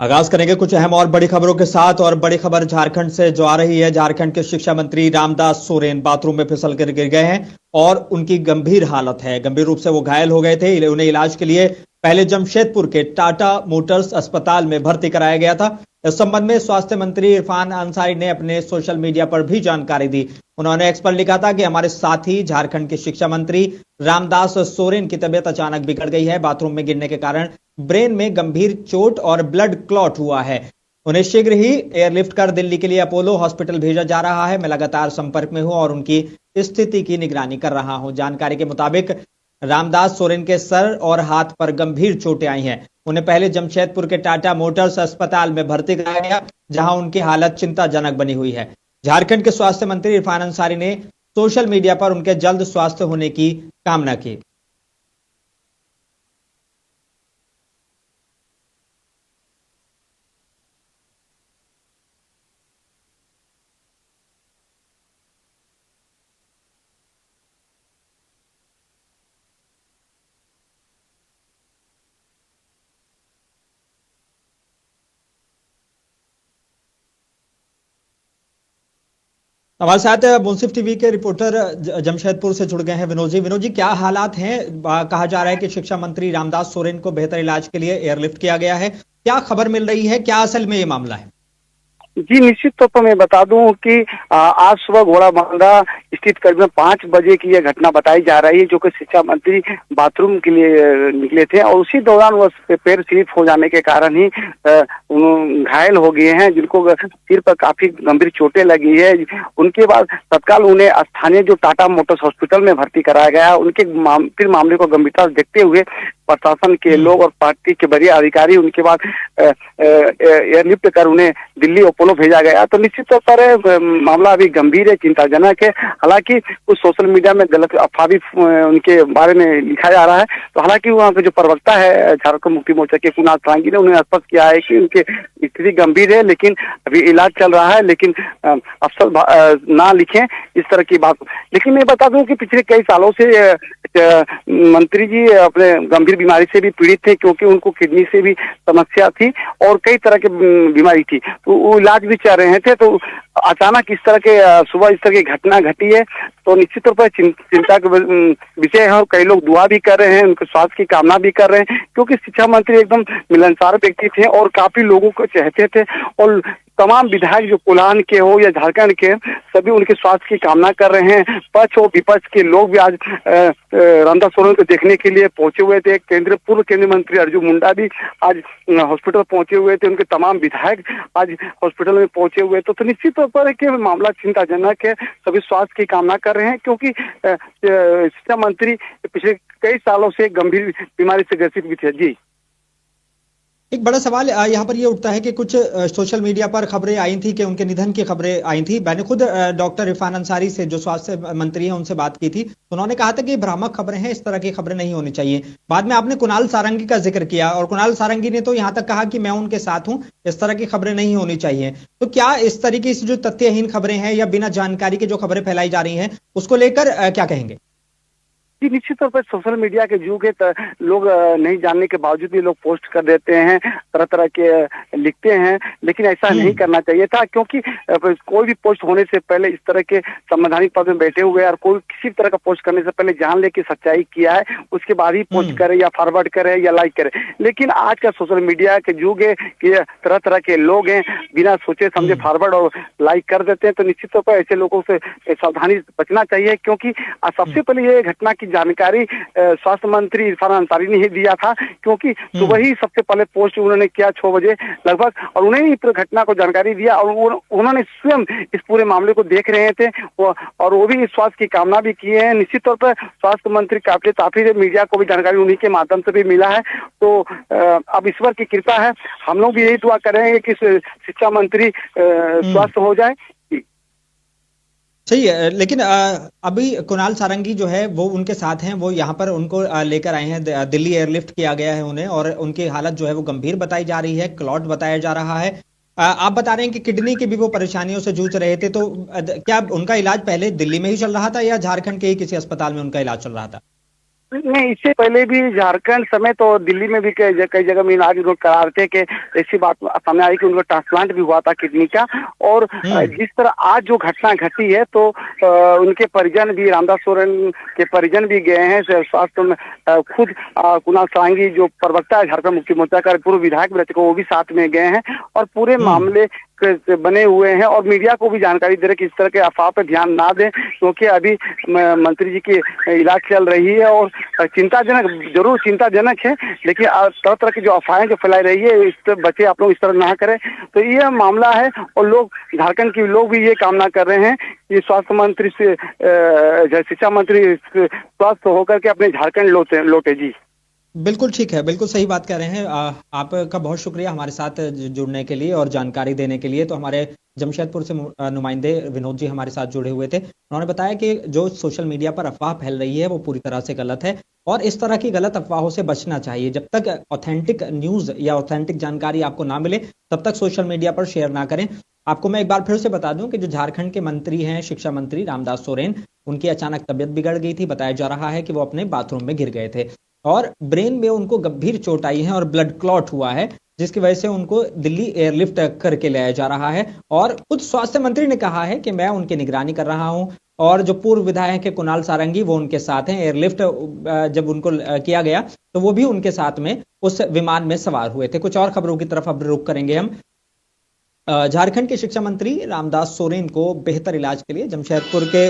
आगाज करेंगे कुछ अहम और बड़ी खबरों के साथ। और बड़ी खबर झारखंड से जो आ रही है, झारखंड के शिक्षा मंत्री रामदास सोरेन बाथरूम में फिसल कर गिर गए हैं और उनकी गंभीर हालत है। गंभीर रूप से वो घायल हो गए थे। उन्हें इलाज के लिए पहले जमशेदपुर के टाटा मोटर्स अस्पताल में भर्ती कराया गया था। इस संबंध में स्वास्थ्य मंत्री इरफान अंसारी ने अपने सोशल मीडिया पर भी जानकारी दी। उन्होंने एक्स पर लिखा था कि हमारे साथी झारखंड के शिक्षा मंत्री रामदास सोरेन की तबीयत अचानक बिगड़ गई है। बाथरूम में गिरने के कारण ब्रेन में गंभीर चोट और ब्लड क्लॉट हुआ है। उन्हें शीघ्र ही एयरलिफ्ट कर दिल्ली के लिए अपोलो हॉस्पिटल भेजा जा रहा है। मैं लगातार संपर्क में हूं और उनकी स्थिति की निगरानी कर रहा हूं। जानकारी के मुताबिक रामदास सोरेन के सर और हाथ पर गंभीर चोटें आई हैं। उन्हें पहले जमशेदपुर के टाटा मोटर्स अस्पताल में भर्ती कराया गया, जहां उनकी हालत चिंताजनक बनी हुई है। झारखंड के स्वास्थ्य मंत्री इरफान अंसारी ने सोशल मीडिया पर उनके जल्द स्वास्थ्य होने की कामना की। हमारे साथ मुंसिफ टीवी के रिपोर्टर जमशेदपुर से जुड़ गए हैं विनोद जी। विनोद जी, क्या हालात हैं? कहा जा रहा है कि शिक्षा मंत्री रामदास सोरेन को बेहतर इलाज के लिए एयरलिफ्ट किया गया है। क्या खबर मिल रही है? क्या असल में ये मामला है? जी, निश्चित तौर पर मैं बता दूं कि आज सुबह घोड़ाबांधा स्थित करीब 5 बजे की यह घटना बताई जा रही है, जो कि शिक्षा मंत्री बाथरूम के लिए निकले थे और उसी दौरान वह पैर स्लिप हो जाने के कारण ही घायल हो गए हैं, जिनको सिर पर काफी गंभीर चोटें लगी है। उनके बाद तत्काल उन्हें स्थानीय जो टाटा मोटर्स हॉस्पिटल में भर्ती कराया गया। उनके फिर मामले को गंभीरता से देखते हुए प्रशासन के लोग और पार्टी के बड़े अधिकारी उनके बाद एयरलिफ्ट कर उन्हें दिल्ली अपोलो भेजा गया। तो निश्चित तौर पर मामला अभी गंभीर है, चिंताजनक है। हालांकि कुछ सोशल मीडिया में गलत अफवाह भी उनके बारे में लिखा जा रहा है। तो हालांकि वहाँ के जो प्रवक्ता है झारखंड मुक्ति मोर्चा के कुणाल सारंगी ने उन्हें स्पष्ट किया है कि उनकी स्थिति गंभीर है, लेकिन अभी इलाज चल रहा है। लेकिन अफसर ना लिखें इस तरह की बात। लेकिन मैं बता दूं कि पिछले कई सालों से मंत्री जी अपने गंभीर बीमारी से भी पीड़ित थे, क्योंकि उनको किडनी से भी समस्या थी और कई तरह की बीमारी थी। तो वो इलाज भी चल रहे थे। तो अचानक इस तरह के सुबह इस तरह की घटना घटी है, तो निश्चित तौर पर चिंता का विषय है। और कई लोग दुआ भी कर रहे हैं, उनके स्वास्थ्य की कामना भी कर रहे हैं, क्योंकि शिक्षा मंत्री एकदम मिलनसार व्यक्ति थे और काफी लोगों को चाहते थे। और तमाम विधायक जो कोल्हान के हो या झारखंड के, सभी उनके स्वास्थ्य की कामना कर रहे हैं। पक्ष और विपक्ष के लोग भी आज रामदास सोरेन को देखने के लिए पहुंचे हुए थे। पूर्व केंद्रीय मंत्री अर्जुन मुंडा भी आज हॉस्पिटल पहुंचे हुए थे। उनके तमाम विधायक आज हॉस्पिटल में पहुंचे हुए तो निश्चित तौर पर कि मामला चिंताजनक है। सभी स्वास्थ्य की कामना कर रहे हैं, क्योंकि शिक्षा मंत्री पिछले कई सालों से गंभीर बीमारी से ग्रसित भी थे। जी, एक बड़ा सवाल यहाँ पर ये उठता है कि कुछ सोशल मीडिया पर खबरें आई थी कि उनके निधन की खबरें आई थी। मैंने खुद डॉक्टर इरफान अंसारी से, जो स्वास्थ्य मंत्री हैं, उनसे बात की थी। उन्होंने कहा था कि भ्रामक खबरें हैं, इस तरह की खबरें नहीं होनी चाहिए। बाद में आपने कुणाल सारंगी का जिक्र किया और कुणाल सारंगी ने तो यहाँ तक कहा कि मैं उनके साथ हूँ, इस तरह की खबरें नहीं होनी चाहिए। तो क्या इस तरीके से जो तथ्यहीन खबरें हैं या बिना जानकारी के जो खबरें फैलाई जा रही हैं, उसको लेकर क्या कहेंगे? जी, निश्चित तौर पर सोशल मीडिया के युग है, तो लोग नहीं जानने के बावजूद भी लोग पोस्ट कर देते हैं, तरह तरह के लिखते हैं। लेकिन ऐसा नहीं करना चाहिए था, क्योंकि कोई भी पोस्ट होने से पहले इस तरह के संवैधानिक पद में बैठे हुए और कोई किसी तरह का पोस्ट करने से पहले जान ले कि सच्चाई किया है, उसके बाद ही पोस्ट करे या फॉरवर्ड करे या लाइक करे। लेकिन आज का सोशल मीडिया के युग है कि तरह तरह के लोग हैं, बिना सोचे समझे फॉरवर्ड और लाइक कर देते हैं। तो निश्चित तौर पर ऐसे लोगों से सावधानी बचना चाहिए, क्योंकि सबसे पहले ये घटना की जानकारी स्वास्थ्य मंत्री इरफान अंसारी ने ही दिया था, क्योंकि सुबह ही सबसे पहले पोस्ट उन्होंने किया 6 बजे लगभग, और उन्हें ही पूरी घटना को जानकारी दिया। और उन्होंने स्वयं इस पूरे मामले को देख रहे थे और वो भी स्वास्थ्य की कामना भी किए हैं। निश्चित तौर पर स्वास्थ्य मंत्री काफी मीडिया को भी जानकारी उन्हीं के माध्यम से भी मिला है। तो अब ईश्वर की कृपा है, हम लोग भी यही दुआ करेंगे कि शिक्षा मंत्री स्वस्थ हो जाए। सही है, लेकिन अभी कुणाल सारंगी जो है वो उनके साथ हैं, वो यहाँ पर उनको लेकर आए हैं। दिल्ली एयरलिफ्ट किया गया है उन्हें और उनकी हालत जो है वो गंभीर बताई जा रही है, क्लॉट बताया जा रहा है। आप बता रहे हैं कि किडनी की भी वो परेशानियों से जूझ रहे थे। तो क्या उनका इलाज पहले दिल्ली में ही चल रहा था या झारखंड के ही किसी अस्पताल में उनका इलाज चल रहा था? नहीं, इससे पहले भी झारखंड समेत और दिल्ली में भी कई जगह में इलाज उन्होंने करा रहे थे कि ऐसी बात सामने आई कि उनको ट्रांसप्लांट भी हुआ था किडनी का। और जिस तरह आज जो घटना घटी है तो उनके परिजन भी, रामदास सोरेन के परिजन भी गए हैं स्वास्थ्य में। खुद कुणाल सारंगी जो प्रवक्ता है झारखंड मुक्ति मोर्चा का, पूर्व विधायक भी रह चुके, वो भी साथ में गए हैं और पूरे मामले बने हुए हैं और मीडिया को भी जानकारी दे रहे कि इस तरह के अफवाह पर ध्यान ना दें, क्योंकि अभी मंत्री जी की इलाज चल रही है और चिंताजनक, जरूर चिंताजनक है, लेकिन तरह तरह की जो अफवाहें जो फैलाई रही है, इस पर बच्चे आप लोग इस तरह ना करें। तो ये मामला है और लोग, झारखंड के लोग भी ये कामना कर रहे हैं कि स्वास्थ्य मंत्री से शिक्षा मंत्री स्वस्थ होकर के अपने झारखंड लौटे जी। बिल्कुल ठीक है, बिल्कुल सही बात कह रहे हैं। आपका बहुत शुक्रिया हमारे साथ जुड़ने के लिए और जानकारी देने के लिए। तो हमारे जमशेदपुर से नुमाइंदे विनोद जी हमारे साथ जुड़े हुए थे। उन्होंने बताया कि जो सोशल मीडिया पर अफवाह फैल रही है वो पूरी तरह से गलत है और इस तरह की गलत अफवाहों से बचना चाहिए। जब तक ऑथेंटिक न्यूज़ या ऑथेंटिक जानकारी आपको ना मिले तब तक सोशल मीडिया पर शेयर ना करें। आपको मैं एक बार फिर से बता दूं कि जो झारखंड के मंत्री हैं, शिक्षा मंत्री रामदास सोरेन, उनकी अचानक तबियत बिगड़ गई थी। बताया जा रहा है कि वो अपने बाथरूम में गिर गए थे और ब्रेन में उनको गंभीर चोट आई है और ब्लड क्लॉट हुआ है, जिसकी वजह से उनको दिल्ली एयरलिफ्ट करके लाया जा रहा है। और खुद स्वास्थ्य मंत्री ने कहा है कि मैं उनकी निगरानी कर रहा हूं और जो पूर्व विधायक है कुणाल सारंगी वो उनके साथ हैं। एयरलिफ्ट जब उनको किया गया तो वो भी उनके साथ में उस विमान में सवार हुए थे। कुछ और खबरों की तरफ अब रुख करेंगे हम। झारखंड के शिक्षा मंत्री रामदास सोरेन को बेहतर इलाज के लिए जमशेदपुर के